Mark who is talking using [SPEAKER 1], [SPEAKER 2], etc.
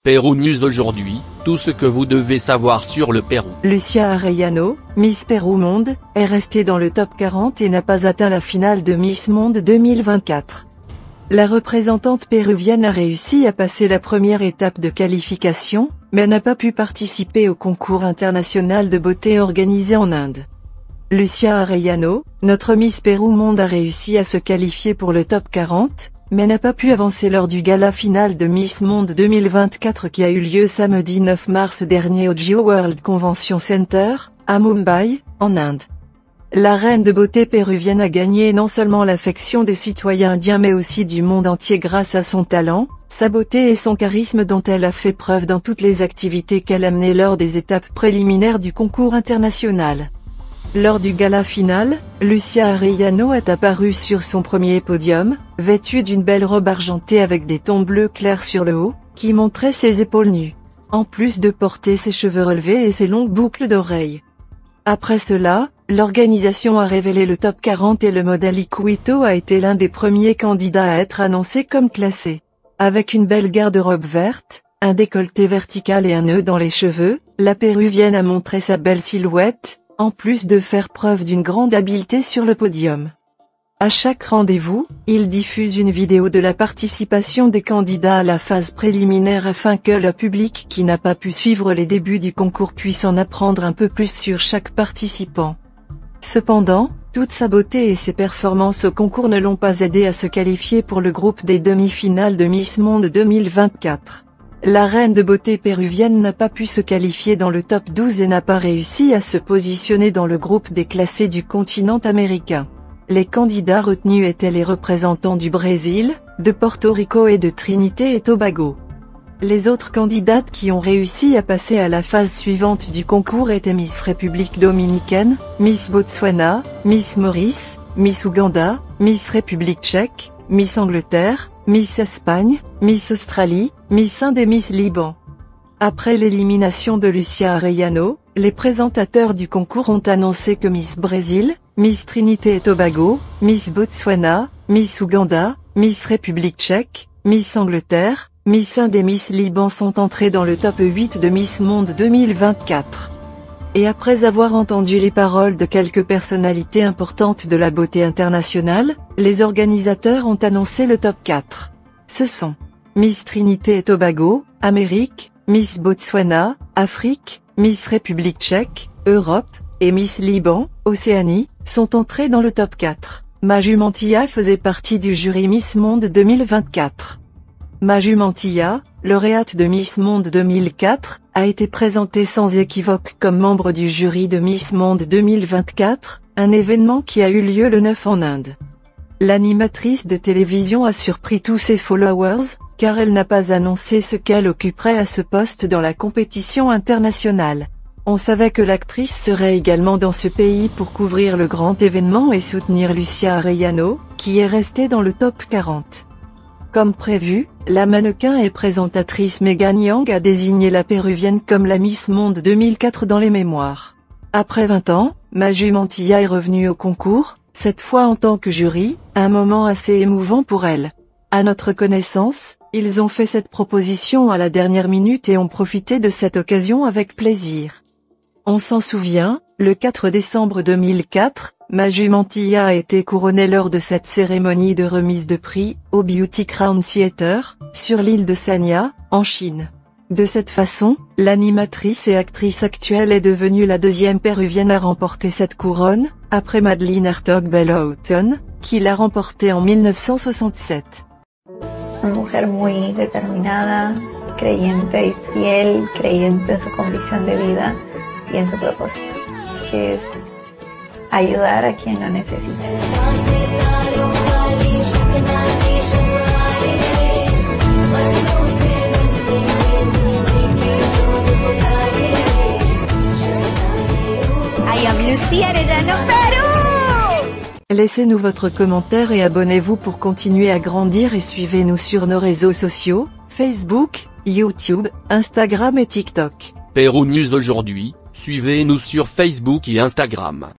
[SPEAKER 1] Pérou News aujourd'hui, tout ce que vous devez savoir sur le Pérou.
[SPEAKER 2] Lucia Arellano, Miss Pérou Monde, est restée dans le top 40 et n'a pas atteint la finale de Miss Monde 2024. La représentante péruvienne a réussi à passer la première étape de qualification, mais n'a pas pu participer au concours international de beauté organisé en Inde. Lucia Arellano, notre Miss Pérou Monde, a réussi à se qualifier pour le top 40, mais n'a pas pu avancer lors du gala final de Miss Monde 2024 qui a eu lieu samedi 9 mars dernier au Jio World Convention Center, à Mumbai, en Inde. La reine de beauté péruvienne a gagné non seulement l'affection des citoyens indiens mais aussi du monde entier grâce à son talent, sa beauté et son charisme dont elle a fait preuve dans toutes les activités qu'elle a menées lors des étapes préliminaires du concours international. Lors du gala final, Lucia Arellano est apparue sur son premier podium, vêtue d'une belle robe argentée avec des tons bleus clairs sur le haut, qui montrait ses épaules nues, en plus de porter ses cheveux relevés et ses longues boucles d'oreilles. Après cela, l'organisation a révélé le top 40 et le modèle Ikuito a été l'un des premiers candidats à être annoncé comme classé. Avec une belle garde-robe verte, un décolleté vertical et un nœud dans les cheveux, la péruvienne a montré sa belle silhouette, en plus de faire preuve d'une grande habileté sur le podium. À chaque rendez-vous, il diffuse une vidéo de la participation des candidats à la phase préliminaire afin que le public qui n'a pas pu suivre les débuts du concours puisse en apprendre un peu plus sur chaque participant. Cependant, toute sa beauté et ses performances au concours ne l'ont pas aidé à se qualifier pour le groupe des demi-finales de Miss Monde 2024. La reine de beauté péruvienne n'a pas pu se qualifier dans le top 12 et n'a pas réussi à se positionner dans le groupe des classés du continent américain. Les candidats retenus étaient les représentants du Brésil, de Porto Rico et de Trinité et Tobago. Les autres candidates qui ont réussi à passer à la phase suivante du concours étaient Miss République Dominicaine, Miss Botswana, Miss Maurice, Miss Ouganda, Miss République Tchèque, Miss Angleterre, Miss Espagne, Miss Australie, Miss Inde et Miss Liban. Après l'élimination de Lucia Arellano, les présentateurs du concours ont annoncé que Miss Brésil, Miss Trinité et Tobago, Miss Botswana, Miss Ouganda, Miss République Tchèque, Miss Angleterre, Miss Inde et Miss Liban sont entrées dans le top 8 de Miss Monde 2024. Et après avoir entendu les paroles de quelques personnalités importantes de la beauté internationale, les organisateurs ont annoncé le top 4. Ce sont Miss Trinité et Tobago, Amérique, Miss Botswana, Afrique, Miss République Tchèque, Europe, et Miss Liban, Océanie, sont entrées dans le top 4. Maju Mantilla faisait partie du jury Miss Monde 2024. Maju Mantilla, lauréate de Miss Monde 2004, a été présentée sans équivoque comme membre du jury de Miss Monde 2024, un événement qui a eu lieu le 9 en Inde. L'animatrice de télévision a surpris tous ses followers, car elle n'a pas annoncé ce qu'elle occuperait à ce poste dans la compétition internationale. On savait que l'actrice serait également dans ce pays pour couvrir le grand événement et soutenir Lucia Arellano, qui est restée dans le top 40. Comme prévu, la mannequin et présentatrice Megan Yang a désigné la péruvienne comme la Miss Monde 2004 dans les mémoires. Après 20 ans, Maju Mantilla est revenue au concours, cette fois en tant que jury, un moment assez émouvant pour elle. À notre connaissance, ils ont fait cette proposition à la dernière minute et ont profité de cette occasion avec plaisir. On s'en souvient, le 4 décembre 2004, Maju Mantilla a été couronnée lors de cette cérémonie de remise de prix, au Beauty Crown Theater, sur l'île de Sanya, en Chine. De cette façon, l'animatrice et actrice actuelle est devenue la deuxième péruvienne à remporter cette couronne, après Madeleine Hartog Bellowton, qui l'a remportée en 1967.
[SPEAKER 3] Una mujer muy determinada, creyente y fiel, creyente en su convicción de vida y en su propósito, que es ayudar a quien lo necesita. I am Lucia Arellano, Perú!
[SPEAKER 2] Laissez-nous votre commentaire et abonnez-vous pour continuer à grandir et suivez-nous sur nos réseaux sociaux, Facebook, YouTube, Instagram et TikTok.
[SPEAKER 1] Pérou News aujourd'hui, suivez-nous sur Facebook et Instagram.